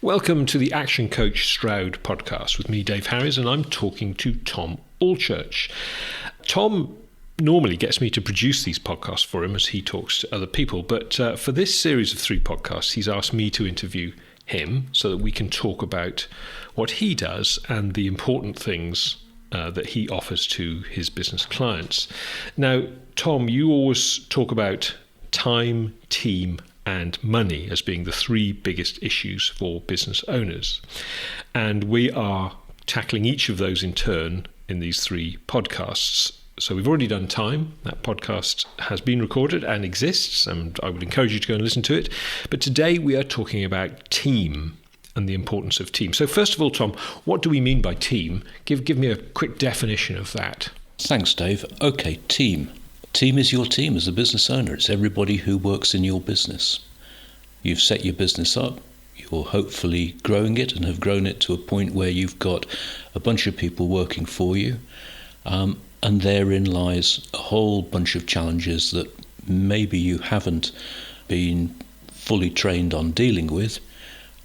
Welcome to the ActionCOACH Stroud Podcast with me, Dave Harries, and I'm talking to Tom Allchurch. Tom normally gets me to produce these podcasts for him as he talks to other people, but for this series of 3 podcasts, he's asked me to interview him so that we can talk about what he does and the important things that he offers to his business clients. Now, Tom, you always talk about time, team, and money as being the 3 biggest issues for business owners. And we are tackling each of those in turn in these 3 podcasts. So we've already done time. That podcast has been recorded and exists, and I would encourage you to go and listen to it. But today we are talking about team and the importance of team. So first of all, Tom, what do we mean by team? Give me a quick definition of that. Thanks, Dave. Okay, team. Team is your team as a business owner. It's everybody who works in your business. You've set your business up. You're hopefully growing it and have grown it to a point where you've got a bunch of people working for you. And therein lies a whole bunch of challenges that maybe you haven't been fully trained on dealing with.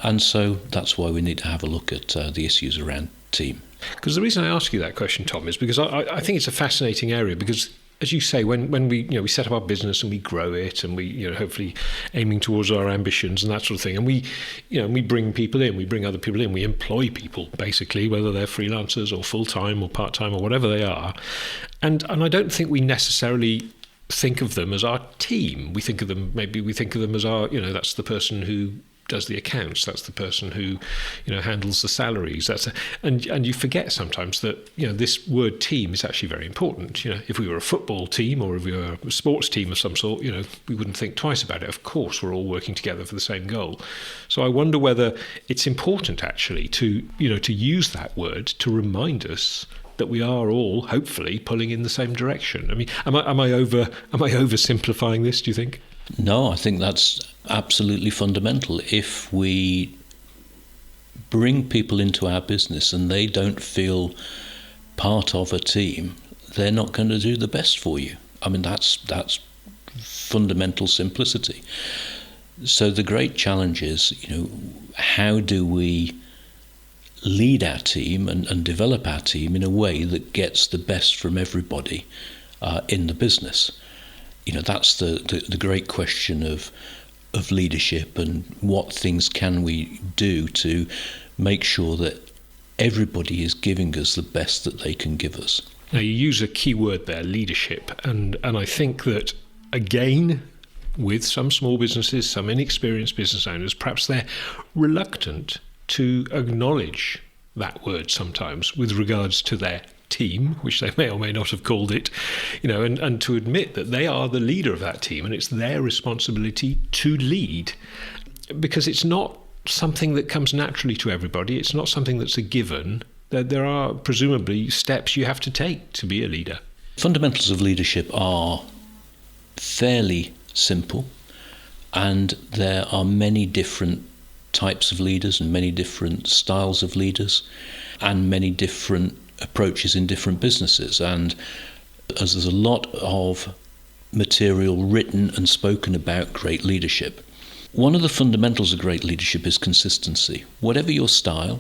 And so that's why we need to have a look at the issues around team. Because the reason I ask you that question, Tom, is because I think it's a fascinating area because, as you say, when we set up our business and we grow it and we hopefully aiming towards our ambitions and that sort of thing, and we bring people in, we bring other people in, we employ people basically, whether they're freelancers or full-time or part-time or whatever they are, and I don't think we necessarily think of them as our team. We think of them as our, that's the person who does the accounts, that's the person who handles the salaries, and you forget sometimes that this word team is actually very important. If we were a football team or if we were a sports team of some sort, we wouldn't think twice about it. Of course we're all working together for the same goal. So I wonder whether it's important actually to use that word to remind us that we are all hopefully pulling in the same direction. I mean, am I oversimplifying this, do you think? No, I think that's absolutely fundamental. If we bring people into our business and they don't feel part of a team, they're not going to do the best for you. I mean, that's fundamental simplicity. So the great challenge is, how do we lead our team and develop our team in a way that gets the best from everybody in the business? That's the great question of leadership, and what things can we do to make sure that everybody is giving us the best that they can give us. Now, you use a key word there, leadership, and I think that, again, with some small businesses, some inexperienced business owners, perhaps they're reluctant to acknowledge that word sometimes with regards to their team, which they may or may not have called it, and to admit that they are the leader of that team and it's their responsibility to lead, because it's not something that comes naturally to everybody. It's not something that's a given. There are presumably steps you have to take to be a leader. Fundamentals of leadership are fairly simple, and there are many different types of leaders and many different styles of leaders and many different approaches in different businesses, and as there's a lot of material written and spoken about great leadership, one of the fundamentals of great leadership is consistency. Whatever your style,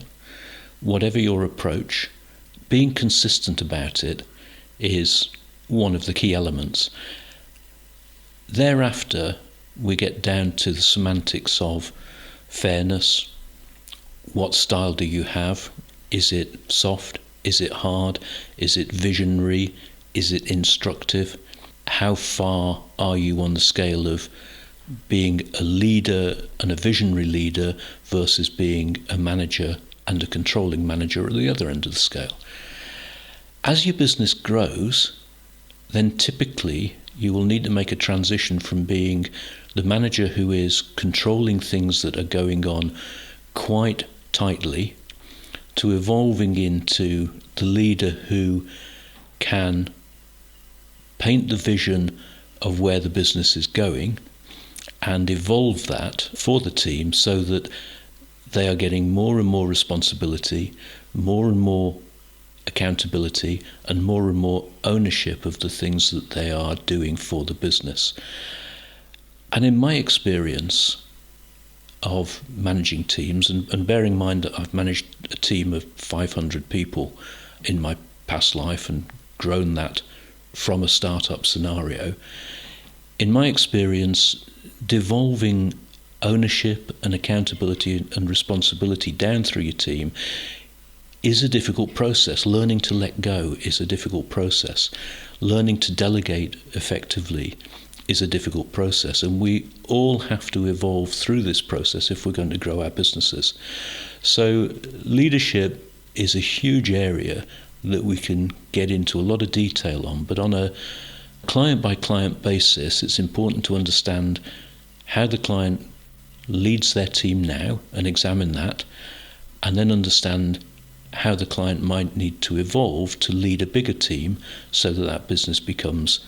whatever your approach, being consistent about it is one of the key elements. Thereafter, we get down to the semantics of fairness. What style do you have? Is it soft? Is it hard? Is it visionary? Is it instructive? How far are you on the scale of being a leader and a visionary leader versus being a manager and a controlling manager at the other end of the scale? As your business grows, then typically you will need to make a transition from being the manager who is controlling things that are going on quite tightly to evolving into the leader who can paint the vision of where the business is going and evolve that for the team so that they are getting more and more responsibility, more and more accountability, and more ownership of the things that they are doing for the business. And in my experience, of managing teams, and bearing in mind that I've managed a team of 500 people in my past life and grown that from a startup scenario, in my experience, devolving ownership and accountability and responsibility down through your team is a difficult process. Learning to let go is a difficult process. Learning to delegate effectively is a difficult process, and we all have to evolve through this process if we're going to grow our businesses. So leadership is a huge area that we can get into a lot of detail on, but on a client-by-client basis, it's important to understand how the client leads their team now and examine that, and then understand how the client might need to evolve to lead a bigger team so that that business becomes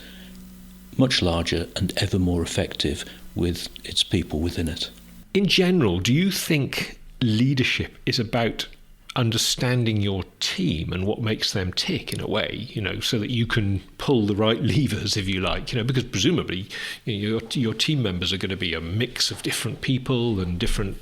much larger and ever more effective with its people within it. In general, do you think leadership is about understanding your team and what makes them tick in a way, so that you can pull the right levers, if you like, because presumably your team members are going to be a mix of different people and different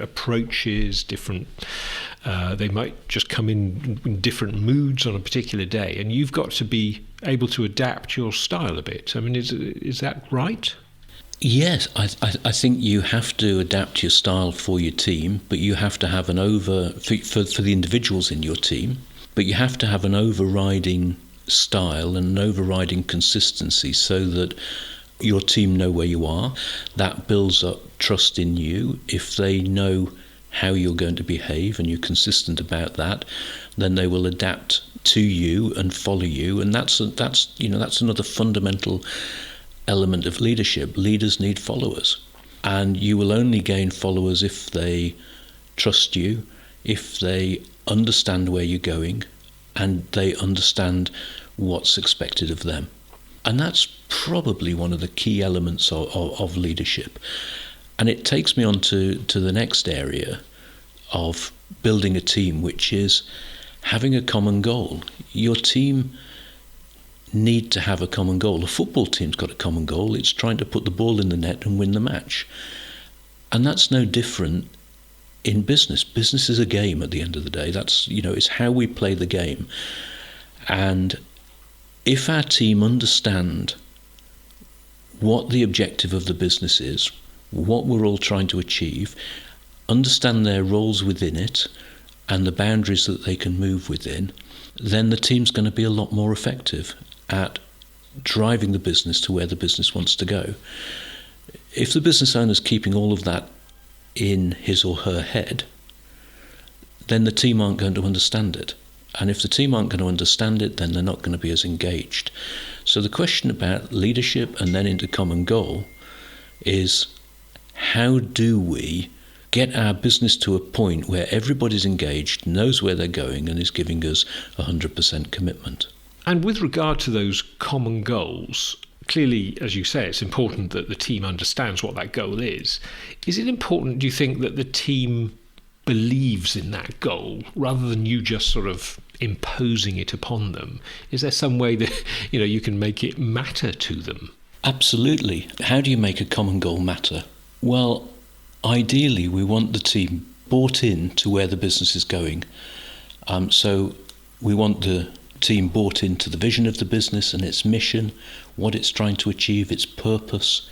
approaches, they might just come in different moods on a particular day, and you've got to be able to adapt your style a bit. I mean, is that right? Yes, I think you have to adapt your style for your team, but you have to have for the individuals in your team, but you have to have an overriding style and an overriding consistency so that your team know where you are. That builds up trust in you. If they know how you're going to behave and you're consistent about that, then they will adapt to you and follow you, and that's another fundamental element of leadership. Leaders need followers, and you will only gain followers if they trust you, if they understand where you're going, and they understand what's expected of them. And that's probably one of the key elements of leadership. And it takes me on to the next area of building a team, which is having a common goal. Your team need to have a common goal. A football team's got a common goal. It's trying to put the ball in the net and win the match. And that's no different in business. Business is a game at the end of the day. That's, it's how we play the game. And if our team understand what the objective of the business is, what we're all trying to achieve, understand their roles within it and the boundaries that they can move within, then the team's going to be a lot more effective at driving the business to where the business wants to go. If the business owner's keeping all of that in his or her head, then the team aren't going to understand it. And if the team aren't going to understand it, then they're not going to be as engaged. So the question about leadership and then into common goal is, how do we get our business to a point where everybody's engaged, knows where they're going, and is giving us 100% commitment? And with regard to those common goals, clearly, as you say, it's important that the team understands what that goal is. Is it important, do you think, that the team believes in that goal rather than you just sort of imposing it upon them? Is there some way that you can make it matter to them? Absolutely. How do you make a common goal matter? Well, ideally, we want the team bought in to where the business is going. So we want the team bought into the vision of the business and its mission, what it's trying to achieve, its purpose,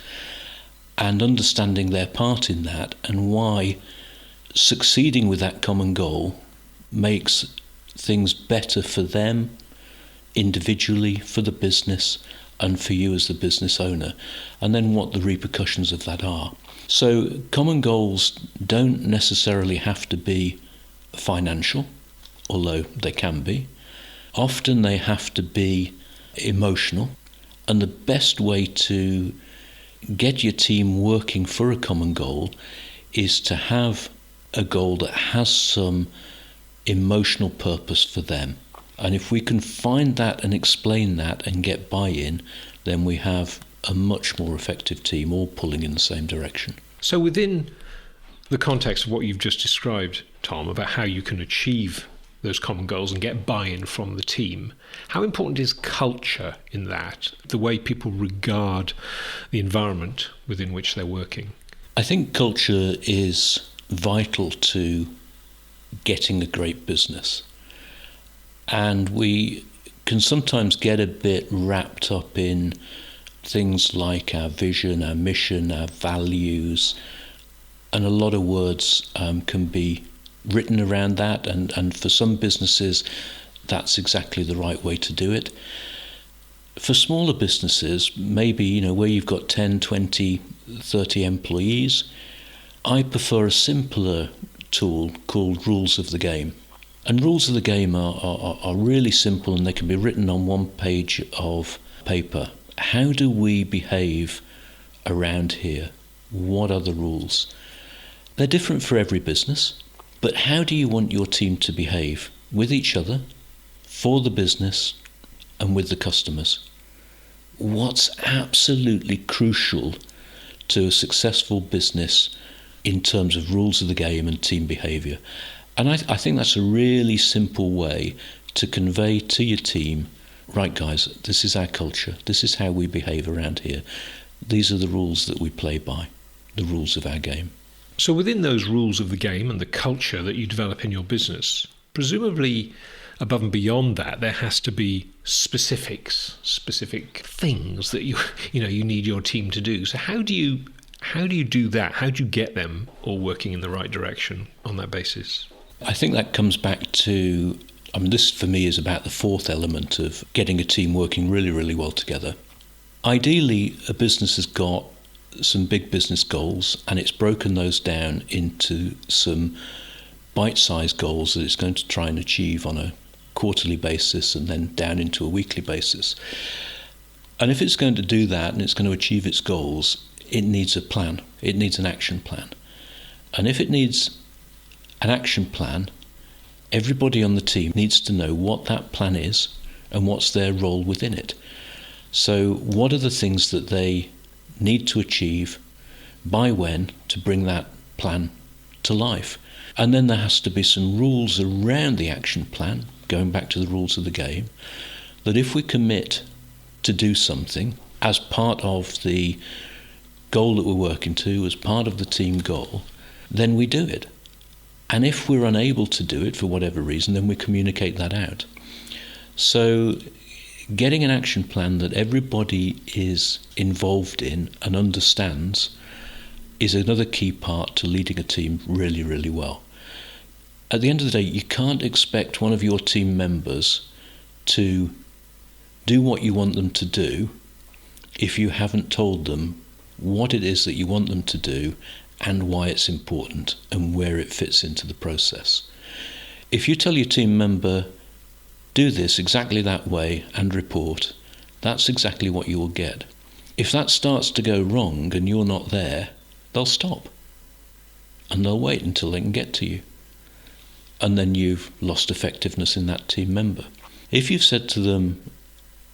and understanding their part in that and why succeeding with that common goal makes things better for them individually, for the business, and for you as the business owner, and then what the repercussions of that are. So common goals don't necessarily have to be financial, although they can be. Often they have to be emotional, and the best way to get your team working for a common goal is to have a goal that has some emotional purpose for them. And if we can find that and explain that and get buy-in, then we have a much more effective team all pulling in the same direction. So within the context of what you've just described, Tom, about how you can achieve those common goals and get buy-in from the team, how important is culture in that, the way people regard the environment within which they're working? I think culture is vital to getting a great business. And we can sometimes get a bit wrapped up in things like our vision, our mission, our values, and a lot of words can be written around that, and for some businesses that's exactly the right way to do it. For smaller businesses, maybe where you've got 10, 20, 30 employees, I prefer a simpler tool called rules of the game. And rules of the game are really simple, and they can be written on one page of paper. How do we behave around here? What are the rules? They're different for every business, but how do you want your team to behave with each other, for the business, and with the customers? What's absolutely crucial to a successful business in terms of rules of the game and team behaviour? And I think that's a really simple way to convey to your team, right guys, this is our culture, this is how we behave around here, these are the rules that we play by, the rules of our game. So within those rules of the game and the culture that you develop in your business, presumably above and beyond that, there has to be specifics, specific things that you need your team to do. So how do you do that? How do you get them all working in the right direction on that basis? I think that comes back to, this for me is about the fourth element of getting a team working really, really well together. Ideally, a business has got some big business goals, and it's broken those down into some bite-sized goals that it's going to try and achieve on a quarterly basis and then down into a weekly basis. And if it's going to do that and it's going to achieve its goals, it needs a plan. It needs an action plan. And if it needs an action plan, everybody on the team needs to know what that plan is and what's their role within it. So what are the things that they need to achieve, by when, to bring that plan to life? And then there has to be some rules around the action plan, going back to the rules of the game, that if we commit to do something as part of the goal that we're working to, as part of the team goal, then we do it. And if we're unable to do it for whatever reason, then we communicate that out. So getting an action plan that everybody is involved in and understands is another key part to leading a team really, really well. At the end of the day, you can't expect one of your team members to do what you want them to do if you haven't told them what it is that you want them to do and why it's important and where it fits into the process. If you tell your team member, do this exactly that way and report, that's exactly what you will get. If that starts to go wrong and you're not there, they'll stop and they'll wait until they can get to you. And then you've lost effectiveness in that team member. If you've said to them,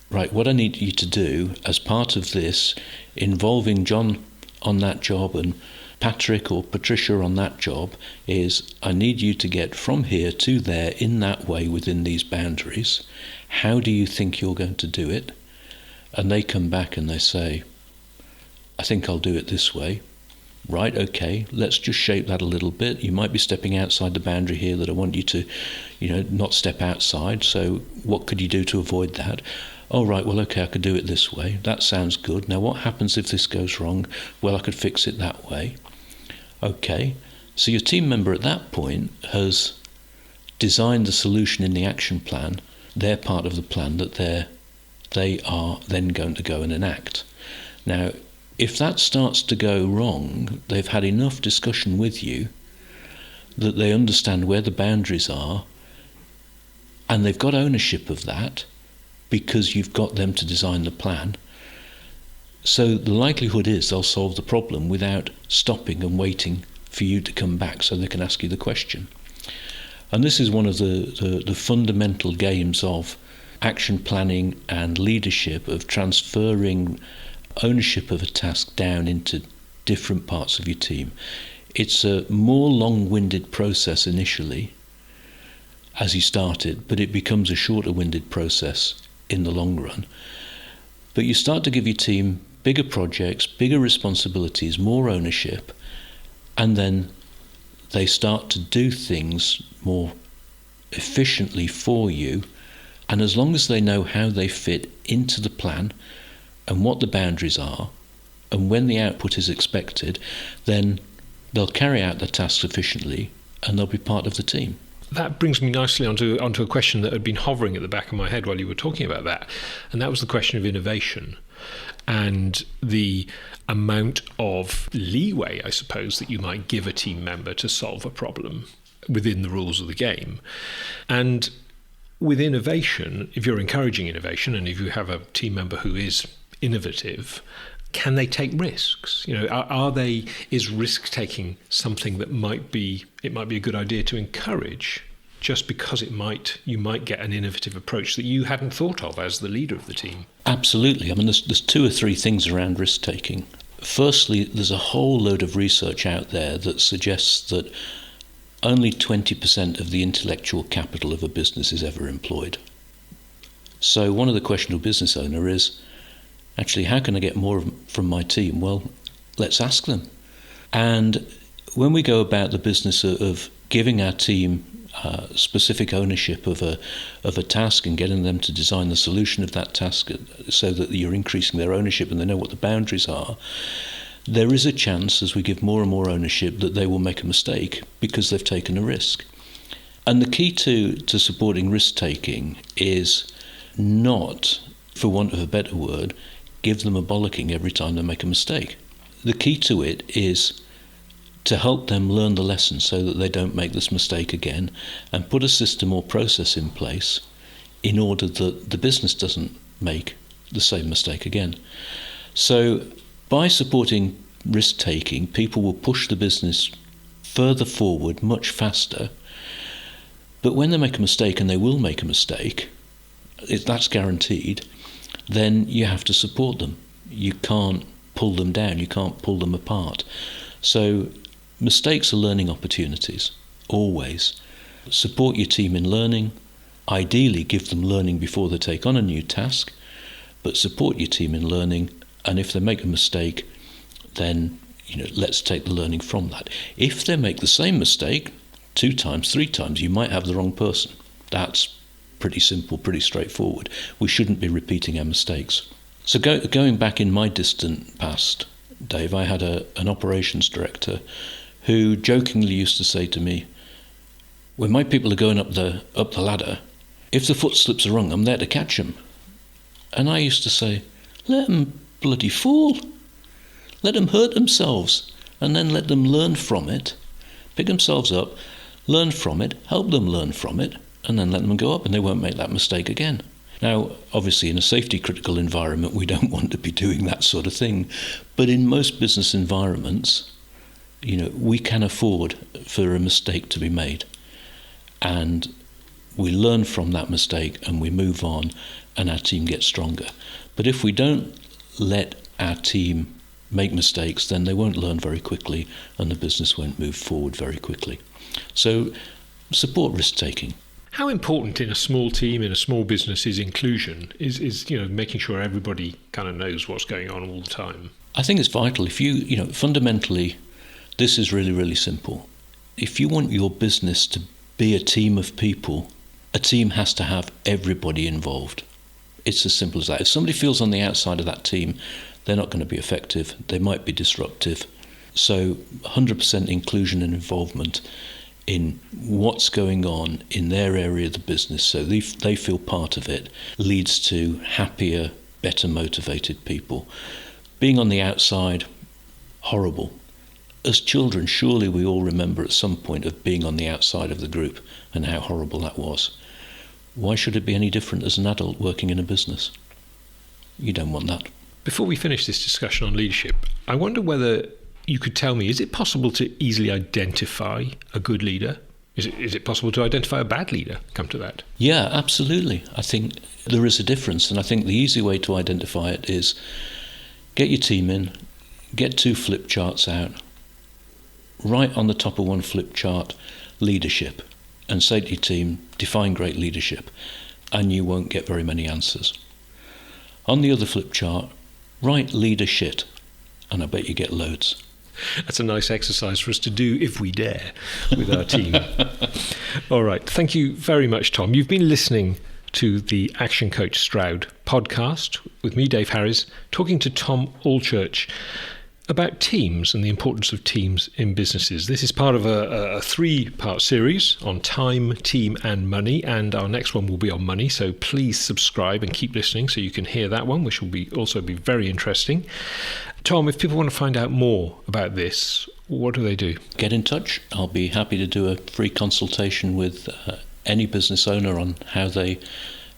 right, what I need you to do as part of this, involving John on that job and Patrick or Patricia on that job, is I need you to get from here to there in that way within these boundaries. How do you think you're going to do it? And they come back and they say, I think I'll do it this way. Right, okay, let's just shape that a little bit. You might be stepping outside the boundary here that I want you to, not step outside. So what could you do to avoid that? Oh, right, well, okay, I could do it this way. That sounds good. Now, what happens if this goes wrong? Well, I could fix it that way. Okay, so your team member at that point has designed the solution in the action plan, their part of the plan that they are then going to go and enact. Now, if that starts to go wrong, they've had enough discussion with you that they understand where the boundaries are, and they've got ownership of that because you've got them to design the plan. So the likelihood is they'll solve the problem without stopping and waiting for you to come back so they can ask you the question. And this is one of the fundamental games of action planning and leadership, of transferring ownership of a task down into different parts of your team. It's a more long-winded process initially as you start it, but it becomes a shorter-winded process in the long run. But you start to give your team bigger projects, bigger responsibilities, more ownership, and then they start to do things more efficiently for you. And as long as they know how they fit into the plan and what the boundaries are and when the output is expected, then they'll carry out the tasks efficiently and they'll be part of the team. That brings me nicely onto a question that had been hovering at the back of my head while you were talking about that, and that was the question of innovation and the amount of leeway, I suppose, that you might give a team member to solve a problem within the rules of the game. And with innovation, if you're encouraging innovation and if you have a team member who is innovative, can they take risks? Is risk taking something that might be a good idea to encourage, just because you might get an innovative approach that you hadn't thought of as the leader of the team? Absolutely. I mean, there's 2 or 3 things around risk taking. Firstly, there's a whole load of research out there that suggests that only 20% of the intellectual capital of a business is ever employed. So one of the questions of a business owner is, actually, how can I get more from my team? Well, let's ask them. And when we go about the business of giving our team specific ownership of a task and getting them to design the solution of that task so that you're increasing their ownership and they know what the boundaries are, there is a chance, as we give more and more ownership, that they will make a mistake because they've taken a risk. And the key to supporting risk-taking is not, for want of a better word, give them a bollocking every time they make a mistake. The key to it is to help them learn the lesson so that they don't make this mistake again, and put a system or process in place in order that the business doesn't make the same mistake again. So by supporting risk-taking, people will push the business further forward much faster. But when they make a mistake, and they will make a mistake, that's guaranteed, then you have to support them. You can't pull them down, you can't pull them apart. So mistakes are learning opportunities, always. Support your team in learning. Ideally, give them learning before they take on a new task, but support your team in learning. And if they make a mistake, then let's take the learning from that. If they make the same mistake 2 times, 3 times, you might have the wrong person. That's pretty simple, pretty straightforward. We shouldn't be repeating our mistakes. So going back in my distant past, Dave, I had an operations director who jokingly used to say to me, when my people are going up the ladder, if the foot slips are wrong, I'm there to catch them. And I used to say, let them bloody fall. Let them hurt themselves, and then let them learn from it, pick themselves up, learn from it, help them learn from it, and then let them go up, and they won't make that mistake again. Now, obviously, in a safety-critical environment, we don't want to be doing that sort of thing. But in most business environments, we can afford for a mistake to be made. And we learn from that mistake, and we move on, and our team gets stronger. But if we don't let our team make mistakes, then they won't learn very quickly, and the business won't move forward very quickly. So support risk-taking. How important in a small team, in a small business, is inclusion? Is making sure everybody kind of knows what's going on all the time? I think it's vital. If fundamentally, this is really, really simple. If you want your business to be a team of people, a team has to have everybody involved. It's as simple as that. If somebody feels on the outside of that team, they're not going to be effective. They might be disruptive. So 100% inclusion and involvement in what's going on in their area of the business, so they feel part of it, leads to happier, better motivated people. Being on the outside, horrible. As children, surely we all remember at some point of being on the outside of the group and how horrible that was. Why should it be any different as an adult working in a business? You don't want that. Before we finish this discussion on leadership, I wonder whether you could tell me, is it possible to easily identify a good leader? Is it possible to identify a bad leader, come to that? Yeah, absolutely. I think there is a difference, and I think the easy way to identify it is get your team in, get 2 flip charts out, write on the top of one flip chart, leadership, and say to your team, define great leadership, and you won't get very many answers. On the other flip chart, write leader shit, and I bet you get loads. That's a nice exercise for us to do if we dare with our team. All right. Thank you very much, Tom. You've been listening to the ActionCOACH Stroud podcast with me, Dave Harries, talking to Tom Allchurch about teams and the importance of teams in businesses. This is part of a 3-part series on time, team and money, and our next one will be on money, so please subscribe and keep listening so you can hear that one, which will also be very interesting. Tom, if people want to find out more about this, what do they do? Get in touch. I'll be happy to do a free consultation with any business owner on how they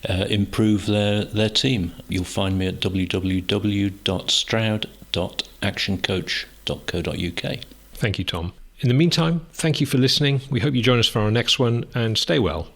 improve their team. You'll find me at www.stroud.actioncoach.co.uk. Thank you, Tom. In the meantime, thank you for listening. We hope you join us for our next one, and stay well.